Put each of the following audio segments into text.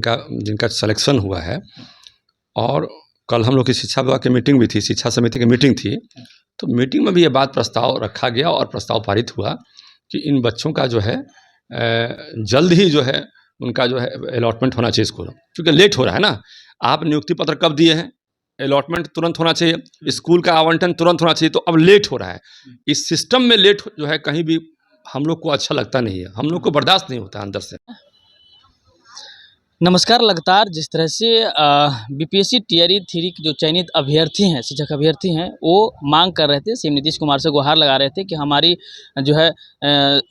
जिनका जिनका सिलेक्शन हुआ है। और कल हम लोग की शिक्षा विभाग की मीटिंग भी थी, शिक्षा समिति की मीटिंग थी, तो मीटिंग में भी ये बात प्रस्ताव रखा गया और प्रस्ताव पारित हुआ कि इन बच्चों का जो है जल्द ही जो है उनका जो है अलॉटमेंट होना चाहिए स्कूल, क्योंकि लेट हो रहा है ना। आप नियुक्ति पत्र कब दिए हैं, अलॉटमेंट तुरंत होना चाहिए, स्कूल का आवंटन तुरंत होना चाहिए, तो अब लेट हो रहा है। इस सिस्टम में लेट जो है कहीं भी हम लोग को अच्छा लगता नहीं है, हम लोग को बर्दाश्त नहीं होता अंदर से। नमस्कार। लगातार जिस तरह से बीपीएससी टीआरई 3 के जो चयनित अभ्यर्थी हैं, शिक्षक अभ्यर्थी हैं, वो मांग कर रहे थे, सीएम नीतीश कुमार से गुहार लगा रहे थे कि हमारी जो है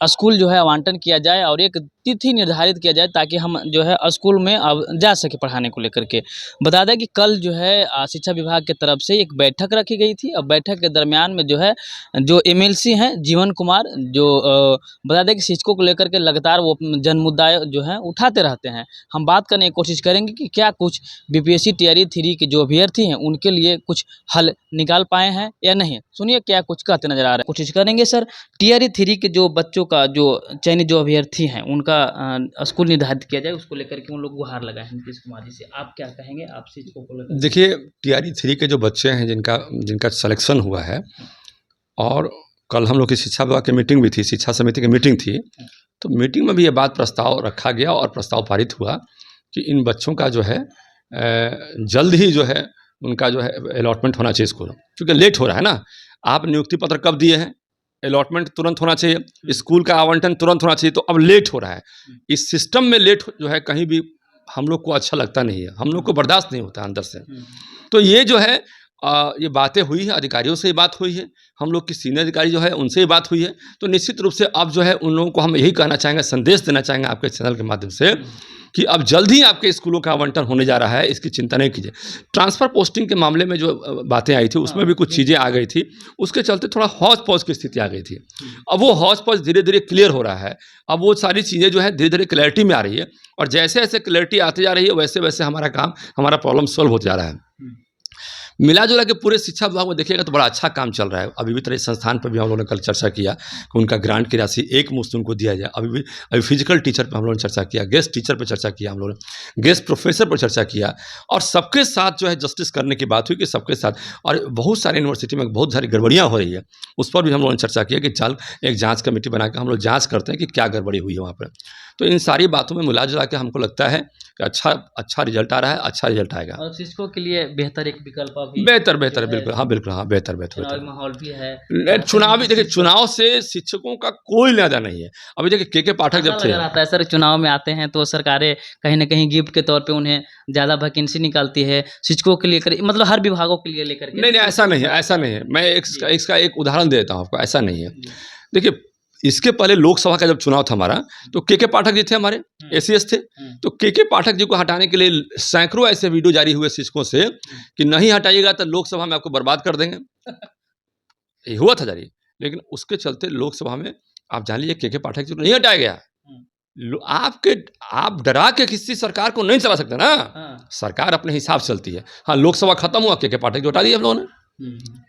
स्कूल जो है आवंटन किया जाए और एक तिथि निर्धारित किया जाए ताकि हम जो है स्कूल में अब जा सके पढ़ाने को लेकर के। बता दें कि कल जो है शिक्षा विभाग की तरफ से एक बैठक रखी गई थी और बैठक के दरमियान में जो है जो एमएलसी हैं जीवन कुमार, जो बता दें कि शिक्षकों को लेकर के लगातार वो जन मुद्दा जो है उठाते रहते हैं। हम बात करने की कोशिश करेंगे कि क्या कुछ बीपीएससी टीआरई 3 के जो अभ्यर्थी हैं उनके लिए कुछ हल निकाल पाए हैं या नहीं। सुनिए क्या कुछ कहते नजर आ रहे हैं। कोशिश करेंगे सर, टीआरई 3 के जो बच्चों का जो चयनित जो अभ्यर्थी हैं उनका स्कूल निर्धारित किया जाए, उसको लेकर के उन लोग गुहार लगाए हैं नीतीश कुमार जी से। आप क्या कहेंगे, आप शिक्षकों को लेकर? देखिए, टीआरई 3 के जो बच्चे हैं जिनका सिलेक्शन हुआ है, और कल हम लोग की शिक्षा विभाग की मीटिंग भी थी, शिक्षा समिति की मीटिंग थी, तो मीटिंग में भी ये बात प्रस्ताव रखा गया और प्रस्ताव पारित हुआ कि इन बच्चों का जो है जल्द ही जो है उनका जो है अलॉटमेंट होना चाहिए स्कूल, क्योंकि लेट हो रहा है ना। आप नियुक्ति पत्र कब दिए हैं, अलॉटमेंट तुरंत होना चाहिए, स्कूल का आवंटन तुरंत होना चाहिए, तो अब लेट हो रहा है। इस सिस्टम में लेट जो है कहीं भी हम लोग को अच्छा लगता नहीं है, हम लोग को बर्दाश्त नहीं होता अंदर से। तो ये जो है ये बातें हुई है, अधिकारियों से ये बात हुई है, हम लोग की सीनियर अधिकारी जो है उनसे ये बात हुई है। तो निश्चित रूप से अब जो है उन लोगों को हम यही कहना चाहेंगे, संदेश देना चाहेंगे आपके चैनल के माध्यम से कि अब जल्द ही आपके स्कूलों का आवंटन होने जा रहा है, इसकी चिंता नहीं कीजिए। ट्रांसफ़र पोस्टिंग के मामले में जो बातें आई थी उसमें भी कुछ चीज़ें आ गई थी, उसके चलते थोड़ा हौच पौच की स्थिति आ गई थी। अब वो हौच पौच धीरे धीरे क्लियर हो रहा है, अब वो सारी चीज़ें जो है धीरे धीरे क्लैरिटी में आ रही है, और जैसे जैसे क्लैरिटी आती जा रही है वैसे वैसे हमारा काम, हमारा प्रॉब्लम सॉल्व होता जा रहा है। मिला जुला के पूरे शिक्षा विभाग में देखिएगा तो बड़ा अच्छा काम चल रहा है। अभी भी तरह संस्थान पर भी हम लोगों ने कल चर्चा किया कि उनका ग्रांट की राशि एक मुश्त उनको दिया जाए। अभी फिजिकल टीचर पर हम लोगों ने चर्चा किया, गेस्ट टीचर पर चर्चा किया, हम लोगों ने गेस्ट प्रोफेसर पर चर्चा किया, और सबके साथ जो है जस्टिस करने की बात हुई कि सबके साथ। और बहुत सारी यूनिवर्सिटी में बहुत सारी गड़बड़ियाँ हो रही है, उस पर भी हम लोगों ने चर्चा किया कि चल एक जाँच कमेटी बना के हम लोग जाँच करते हैं कि क्या गड़बड़ी हुई है वहाँ पर। तो इन सारी बातों में मिला जुला के हमको लगता है कि अच्छा रिजल्ट आ रहा है, अच्छा रिजल्ट आएगा और शिक्षकों के लिए बेहतर एक विकल्प अभी बेहतर बिल्कुल, हाँ बिल्कुल, हाँ बेहतर चुनावी माहौल भी है। चुनावी देखिए, चुनाव से शिक्षकों का कोई लेना नहीं है। अभी देखिए के पाठक जब थे, आता है सर, चुनाव में आते हैं तो सरकारें कहीं ना कहीं गिफ्ट के तौर पे उन्हें ज़्यादा वैकेंसी निकालती है शिक्षकों के लिए, मतलब हर विभागों के लिए लेकर के। नहीं ऐसा नहीं है, ऐसा नहीं है। मैं इसका एक उदाहरण देता हूँ आपको, ऐसा नहीं है। देखिए, इसके पहले लोकसभा का जब चुनाव था हमारा, तो के पाठक जी थे हमारे, एसीएस थे, तो के पाठक जी को हटाने के लिए सैकड़ों ऐसे वीडियो जारी हुए शिक्षकों से कि नहीं हटाइएगा तो लोकसभा में आपको बर्बाद कर देंगे। ये हुआ था जारी, लेकिन उसके चलते लोकसभा में आप जान लीजिए के पाठक जी को नहीं हटाया गया। आप डरा के किसी सरकार को नहीं चला सकते ना। सरकार अपने हिसाब से चलती है। हाँ, लोकसभा खत्म हुआ, के पाठक जी हटा दिए हम लोगों ने।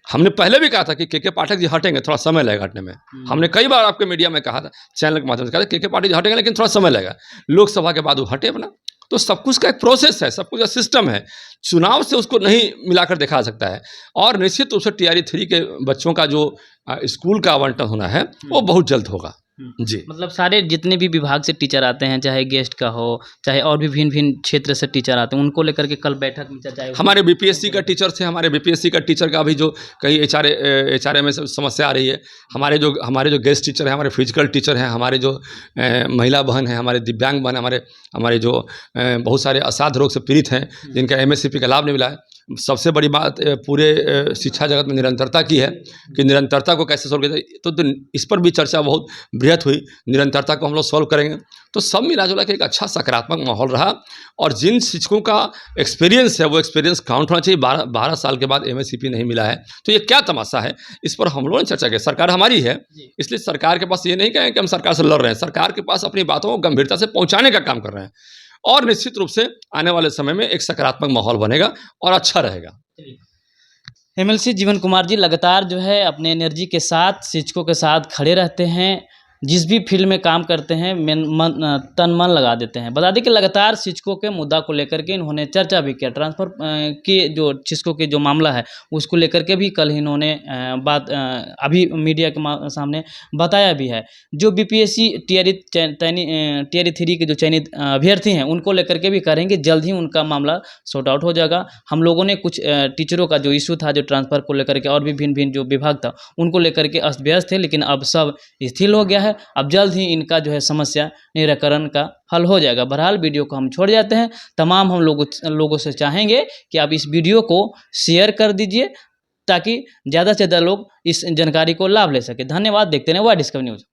हमने पहले भी कहा था कि के पाठक जी हटेंगे, थोड़ा समय लगेगा हटने में। हमने कई बार आपके मीडिया में कहा था, चैनल के माध्यम से कहा था के पाठक जी हटेंगे लेकिन थोड़ा समय लगेगा। लोकसभा के बाद वो हटे अपना। तो सब कुछ का एक प्रोसेस है, सब कुछ का सिस्टम है। चुनाव से उसको नहीं मिलाकर देखा सकता है। और निश्चित रूप से टीआरई 3 के बच्चों का जो स्कूल का आवंटन होना है वो बहुत जल्द होगा जी। मतलब सारे जितने भी विभाग से टीचर आते हैं, चाहे गेस्ट का हो, चाहे और भी भिन्न भिन्न क्षेत्र से टीचर आते हैं, उनको लेकर के कल बैठक में चर्चा। हमारे बीपीएससी का टीचर थे, हमारे बीपीएससी का टीचर का भी जो कहीं एचआरए में समस्या आ रही है। हमारे जो गेस्ट टीचर हैं, हमारे फिजिकल टीचर हैं, हमारे जो महिला बहन हैं, हमारे दिव्यांग बहन, हमारे जो बहुत सारे असाध्य रोग से पीड़ित हैं जिनका एमएससीपी का लाभ नहीं मिला है। सबसे बड़ी बात पूरे शिक्षा जगत में निरंतरता की है कि निरंतरता को कैसे सॉल्व किया जाए। तो इस पर भी चर्चा बहुत बृहत हुई। निरंतरता को हम लोग सॉल्व करेंगे, तो सब मिला जुला के एक अच्छा सकारात्मक माहौल रहा। और जिन शिक्षकों का एक्सपीरियंस है वो एक्सपीरियंस काउंट होना चाहिए। 12 साल के बाद एमएससीपी नहीं मिला है तो ये क्या तमाशा है। इस पर हम लोगों ने चर्चा की। सरकार हमारी है, इसलिए सरकार के पास ये नहीं कहें कि हम सरकार से लड़ रहे हैं। सरकार के पास अपनी बातों को गंभीरता से पहुँचाने का काम कर रहे हैं, और निश्चित रूप से आने वाले समय में एक सकारात्मक माहौल बनेगा और अच्छा रहेगा। एमएलसी जीवन कुमार जी लगातार जो है अपने एनर्जी के साथ शिक्षकों के साथ खड़े रहते हैं। जिस भी फील्ड में काम करते हैं तन मन लगा देते हैं। बता दें कि लगातार शिक्षकों के मुद्दा को लेकर के इन्होंने चर्चा भी किया। ट्रांसफ़र के जो शिक्षकों के जो मामला है उसको लेकर के भी कल इन्होंने अभी मीडिया के सामने बताया भी है। जो बीपीएससी टीआरई 3 के जो चयनित अभ्यर्थी हैं उनको लेकर के भी करेंगे, जल्द ही उनका मामला सॉर्ट आउट हो जाएगा। हम लोगों ने कुछ टीचरों का जो इशू था, जो ट्रांसफ़र को लेकर के और भी भिन्न-भिन्न जो विभाग था उनको लेकर के अस्त-व्यस्त थे, लेकिन अब सब स्थिर हो गया है। अब जल्द ही इनका जो है समस्या निराकरण का हल हो जाएगा। बहरहाल वीडियो को हम छोड़ जाते हैं। तमाम हम लोगों से चाहेंगे कि आप इस वीडियो को शेयर कर दीजिए ताकि ज़्यादा से ज़्यादा लोग इस जानकारी को लाभ ले सकें। धन्यवाद। देखते रहें वाई डिस्कवरी न्यूज़।